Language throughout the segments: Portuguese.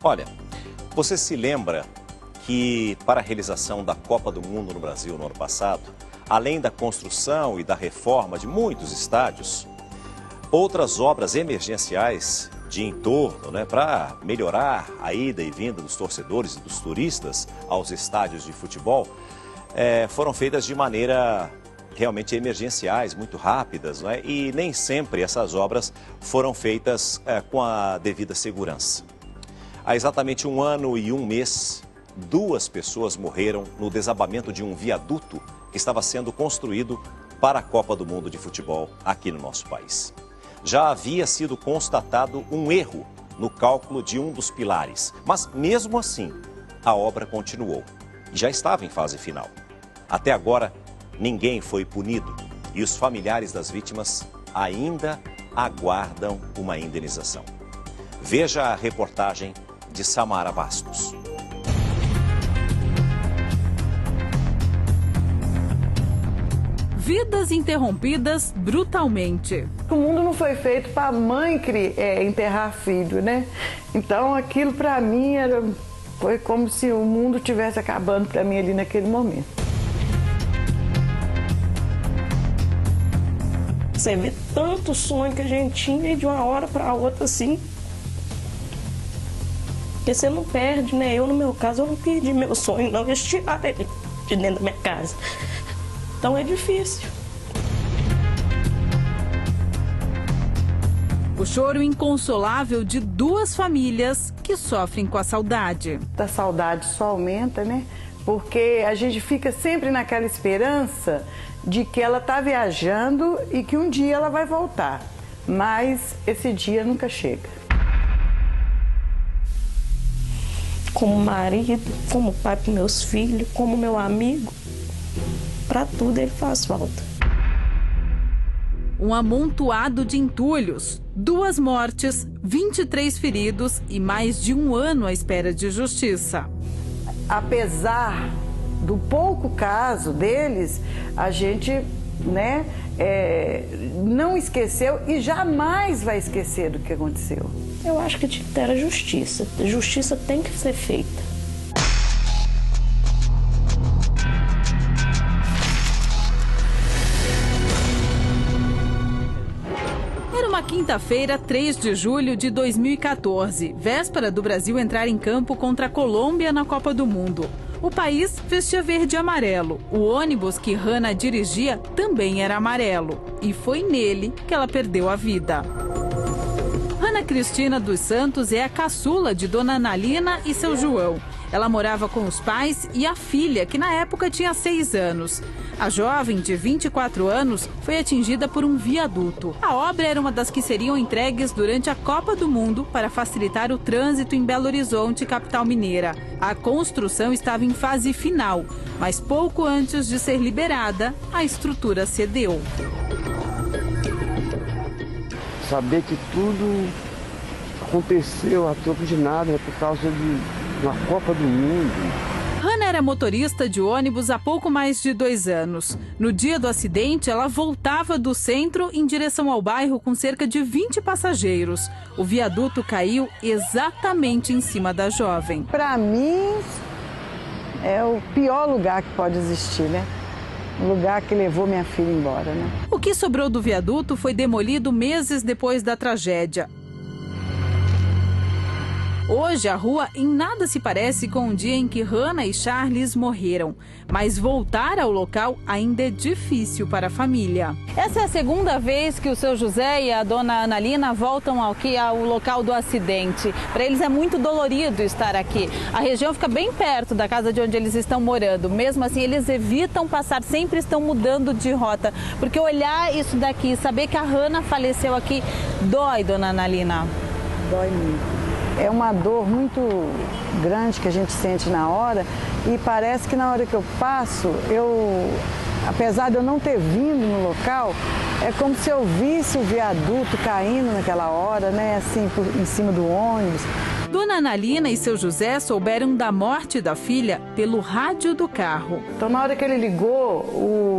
Olha, você se lembra que para a realização da Copa do Mundo no Brasil no ano passado, além da construção e da reforma de muitos estádios, outras obras emergenciais de entorno, para melhorar a ida e vinda dos torcedores e dos turistas aos estádios de futebol, foram feitas de maneira realmente emergenciais, muito rápidas, e nem sempre essas obras foram feitas com a devida segurança. Há exatamente 1 ano e 1 mês, 2 pessoas morreram no desabamento de um viaduto que estava sendo construído para a Copa do Mundo de Futebol aqui no nosso país. Já havia sido constatado um erro no cálculo de um dos pilares, mas mesmo assim, a obra continuou e já estava em fase final. Até agora, ninguém foi punido e os familiares das vítimas ainda aguardam uma indenização. Veja a reportagem de Samara Bastos. Vidas interrompidas brutalmente. O mundo não foi feito para a mãe enterrar filho, né? Então aquilo para mim foi como se o mundo estivesse acabando para mim ali naquele momento. Você vê tanto sonho que a gente tinha e de uma hora para outra assim. Porque você não perde, né? Eu, no meu caso, eu não perdi meu sonho, não. Eles tiraram ele de dentro da minha casa. Então é difícil. O choro inconsolável de 2 famílias que sofrem com a saudade. A saudade só aumenta, né? Porque a gente fica sempre naquela esperança de que ela está viajando e que um dia ela vai voltar. Mas esse dia nunca chega. Como marido, como pai para meus filhos, como meu amigo. Para tudo ele faz falta. Um amontoado de entulhos, 2 mortes, 23 feridos e mais de 1 ano à espera de justiça. Apesar do pouco caso deles, a gente não esqueceu e jamais vai esquecer do que aconteceu. Eu acho que tinha que ter a justiça. A justiça tem que ser feita. Quinta-feira, 3 de julho de 2014, véspera do Brasil entrar em campo contra a Colômbia na Copa do Mundo. O país vestia verde e amarelo. O ônibus que Hannah dirigia também era amarelo. E foi nele que ela perdeu a vida. Ana Cristina dos Santos é a caçula de Dona Analina e seu João. Ela morava com os pais e a filha, que na época tinha 6 anos. A jovem, de 24 anos, foi atingida por um viaduto. A obra era uma das que seriam entregues durante a Copa do Mundo para facilitar o trânsito em Belo Horizonte, capital mineira. A construção estava em fase final, mas pouco antes de ser liberada, a estrutura cedeu. Saber que tudo aconteceu a troco de nada, por causa de uma Copa do Mundo. Hannah era motorista de ônibus há pouco mais de 2 anos. No dia do acidente, ela voltava do centro em direção ao bairro com cerca de 20 passageiros. O viaduto caiu exatamente em cima da jovem. Para mim, é o pior lugar que pode existir, né? O lugar que levou minha filha embora, né? O que sobrou do viaduto foi demolido meses depois da tragédia. Hoje, a rua em nada se parece com o dia em que Hannah e Charles morreram. Mas voltar ao local ainda é difícil para a família. Essa é a 2ª vez que o seu José e a dona Analina voltam aqui ao local do acidente. Para eles é muito dolorido estar aqui. A região fica bem perto da casa de onde eles estão morando. Mesmo assim, eles evitam passar, sempre estão mudando de rota. Porque olhar isso daqui, saber que a Hannah faleceu aqui, dói, dona Analina. Dói muito. É uma dor muito grande que a gente sente na hora e parece que na hora que eu passo, apesar de eu não ter vindo no local, é como se eu visse o viaduto caindo naquela hora, assim, em cima do ônibus. Dona Analina e seu José souberam da morte da filha pelo rádio do carro. Então, na hora que ele ligou,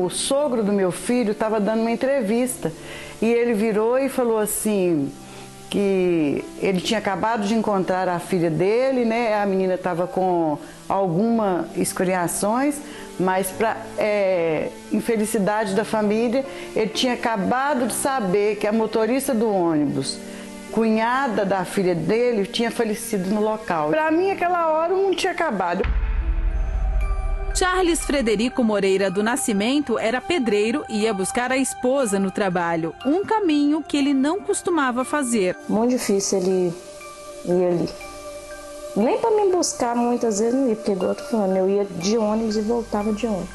o sogro do meu filho estava dando uma entrevista e ele virou e falou assim: que ele tinha acabado de encontrar a filha dele, né? A menina estava com algumas escoriações, mas para infelicidade da família, ele tinha acabado de saber que a motorista do ônibus, cunhada da filha dele, tinha falecido no local. Para mim, aquela hora, o mundo tinha acabado. Charles Frederico Moreira do Nascimento era pedreiro e ia buscar a esposa no trabalho. Um caminho que ele não costumava fazer. Muito difícil ele ir ali. Nem para me buscar muitas vezes não ia, porque igual eu tô falando, eu ia de ônibus e voltava de ônibus.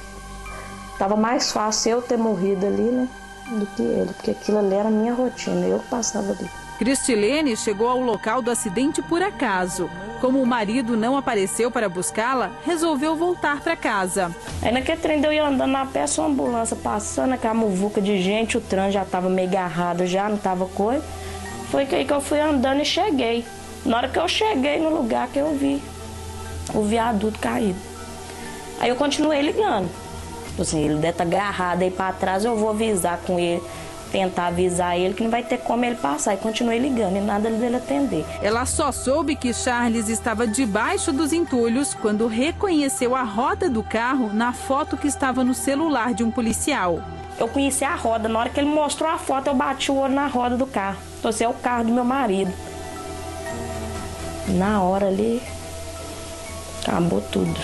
Tava mais fácil eu ter morrido ali, né, do que ele, porque aquilo ali era a minha rotina, eu passava ali. Cristilene chegou ao local do acidente por acaso. Como o marido não apareceu para buscá-la, resolveu voltar para casa. Aí naquele trem eu ia andando na peça, uma ambulância passando, aquela muvuca de gente, o trânsito já estava meio agarrado, já não estava coisa. Foi aí que eu fui andando e cheguei. Na hora que eu cheguei no lugar que eu vi o viaduto caído. Aí eu continuei ligando. Assim, ele deve estar agarrado aí para trás, eu vou avisar com ele. Tentar avisar ele que não vai ter como ele passar. E continuei ligando e nada dele atender. Ela só soube que Charles estava debaixo dos entulhos quando reconheceu a roda do carro na foto que estava no celular de um policial. Eu conheci a roda. Na hora que ele mostrou a foto, eu bati o olho na roda do carro. Então, esse é o carro do meu marido. Na hora ali, acabou tudo.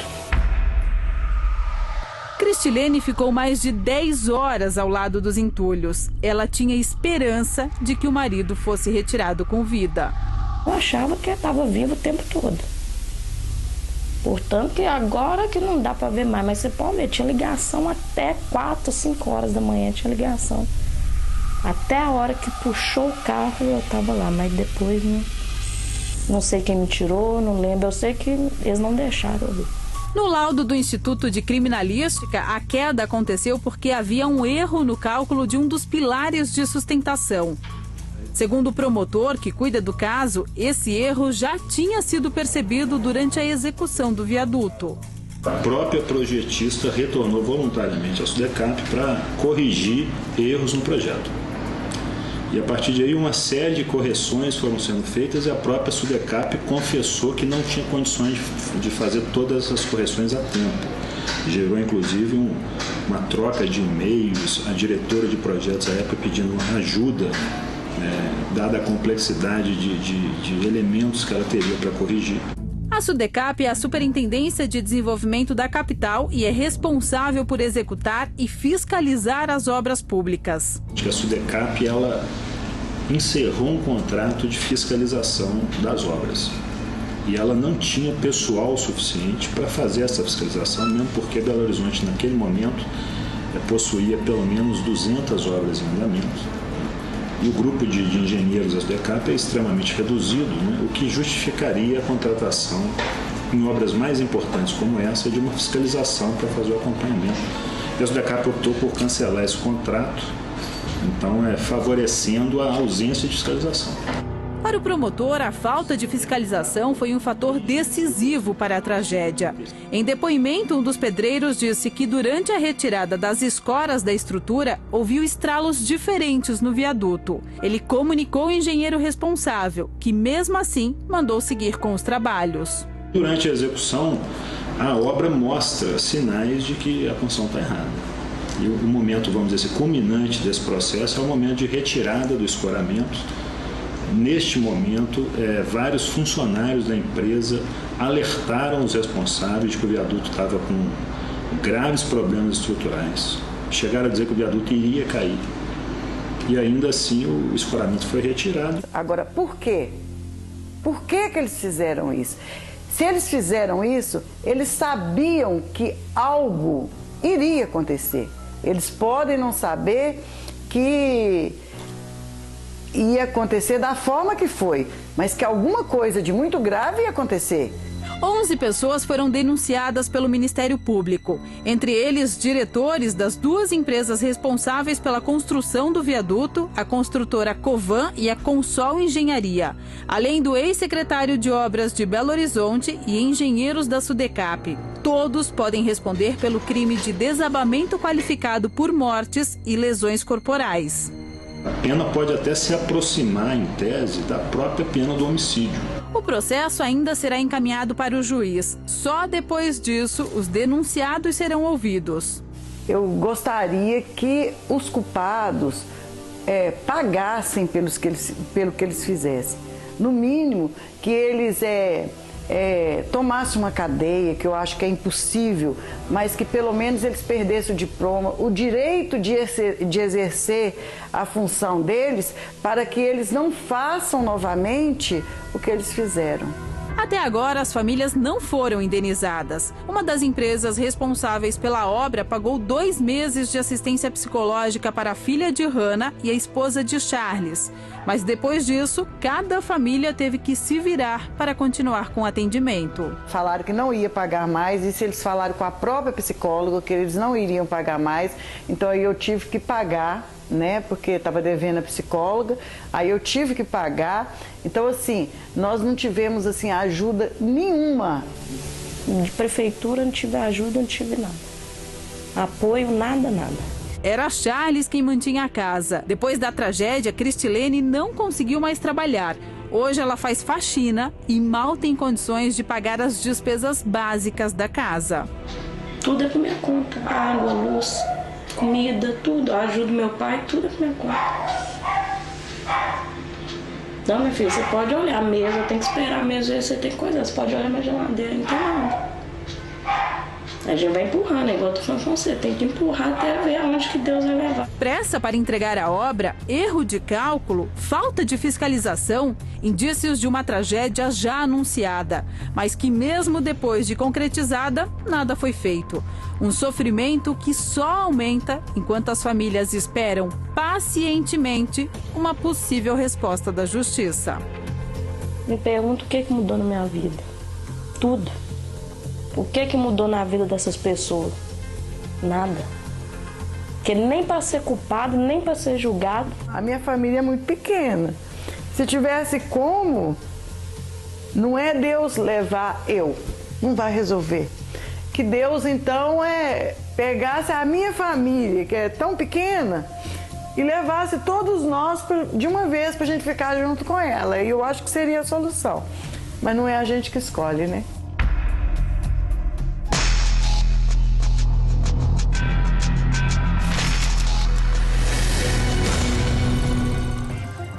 Cristilene ficou mais de 10 horas ao lado dos entulhos. Ela tinha esperança de que o marido fosse retirado com vida. Eu achava que ele estava vivo o tempo todo. Portanto, que agora que não dá para ver mais, mas você pode ver, tinha ligação até 4, 5 horas da manhã, tinha ligação. Até a hora que puxou o carro, eu estava lá, mas depois não sei quem me tirou, não lembro. Eu sei que eles não deixaram eu ver. No laudo do Instituto de Criminalística, a queda aconteceu porque havia um erro no cálculo de um dos pilares de sustentação. Segundo o promotor que cuida do caso, esse erro já tinha sido percebido durante a execução do viaduto. A própria projetista retornou voluntariamente à SUDECAP para corrigir erros no projeto. E a partir de aí uma série de correções foram sendo feitas e a própria SUDECAP confessou que não tinha condições de fazer todas as correções a tempo. Gerou inclusive uma troca de e-mails, a diretora de projetos à época pedindo ajuda, dada a complexidade de elementos que ela teria para corrigir. A SUDECAP é a Superintendência de Desenvolvimento da capital e é responsável por executar e fiscalizar as obras públicas. A SUDECAP ela encerrou um contrato de fiscalização das obras e ela não tinha pessoal suficiente para fazer essa fiscalização, mesmo porque Belo Horizonte naquele momento possuía pelo menos 200 obras em andamento. E o grupo de engenheiros da SUDECAP é extremamente reduzido, né? O que justificaria a contratação em obras mais importantes como essa de uma fiscalização para fazer o acompanhamento. E a SUDECAP optou por cancelar esse contrato, então favorecendo a ausência de fiscalização. Para o promotor, a falta de fiscalização foi um fator decisivo para a tragédia. Em depoimento, um dos pedreiros disse que durante a retirada das escoras da estrutura, ouviu estralos diferentes no viaduto. Ele comunicou ao engenheiro responsável, que mesmo assim mandou seguir com os trabalhos. Durante a execução, a obra mostra sinais de que a construção está errada. E o momento, vamos dizer assim, culminante desse processo é o momento de retirada do escoramento. Neste momento, vários funcionários da empresa alertaram os responsáveis de que o viaduto estava com graves problemas estruturais. Chegaram a dizer que o viaduto iria cair. E ainda assim o escoramento foi retirado. Agora, por quê? Por que eles fizeram isso? Se eles fizeram isso, eles sabiam que algo iria acontecer. Eles podem não saber que ia acontecer da forma que foi, mas que alguma coisa de muito grave ia acontecer. 11 pessoas foram denunciadas pelo Ministério Público, entre eles diretores das duas empresas responsáveis pela construção do viaduto, a construtora Covan e a Consol Engenharia, além do ex-secretário de Obras de Belo Horizonte e engenheiros da SUDECAP. Todos podem responder pelo crime de desabamento qualificado por mortes e lesões corporais. A pena pode até se aproximar, em tese, da própria pena do homicídio. O processo ainda será encaminhado para o juiz. Só depois disso, os denunciados serão ouvidos. Eu gostaria que os culpados pagassem pelo que eles fizessem. No mínimo, que eles tomassem uma cadeia, que eu acho que é impossível, mas que pelo menos eles perdessem o diploma, o direito de exercer a função deles, para que eles não façam novamente o que eles fizeram. Até agora, as famílias não foram indenizadas. Uma das empresas responsáveis pela obra pagou 2 meses de assistência psicológica para a filha de Hannah e a esposa de Charles. Mas depois disso, cada família teve que se virar para continuar com o atendimento. Falaram que não ia pagar mais, e se eles falaram com a própria psicóloga que eles não iriam pagar mais, então aí eu tive que pagar, né, porque estava devendo a psicóloga, aí eu tive que pagar. Então, assim, nós não tivemos assim, ajuda nenhuma. De prefeitura não tive ajuda, não tive nada. Apoio, nada. Era Charles quem mantinha a casa. Depois da tragédia, Cristilene não conseguiu mais trabalhar. Hoje ela faz faxina e mal tem condições de pagar as despesas básicas da casa. Tudo é por minha conta. Água, luz, comida, tudo. Eu ajudo meu pai, tudo é por minha conta. Não, minha filha, você pode olhar a mesa, tem que esperar a mesa, você tem coisa, você pode olhar minha geladeira, não tem nada. A gente vai empurrando, igual eu tô falando com você, tem que empurrar até ver aonde que Deus vai levar. Pressa para entregar a obra, erro de cálculo, falta de fiscalização, indícios de uma tragédia já anunciada, mas que mesmo depois de concretizada, nada foi feito. Um sofrimento que só aumenta enquanto as famílias esperam pacientemente uma possível resposta da justiça. Me pergunto o que mudou na minha vida. Tudo. O que mudou na vida dessas pessoas? Nada. Porque nem para ser culpado, nem para ser julgado. A minha família é muito pequena. Se tivesse como, não é Deus levar eu, não vai resolver. Que Deus, então, pegasse a minha família, que é tão pequena, e levasse todos nós de uma vez para a gente ficar junto com ela. E eu acho que seria a solução. Mas não é a gente que escolhe, né?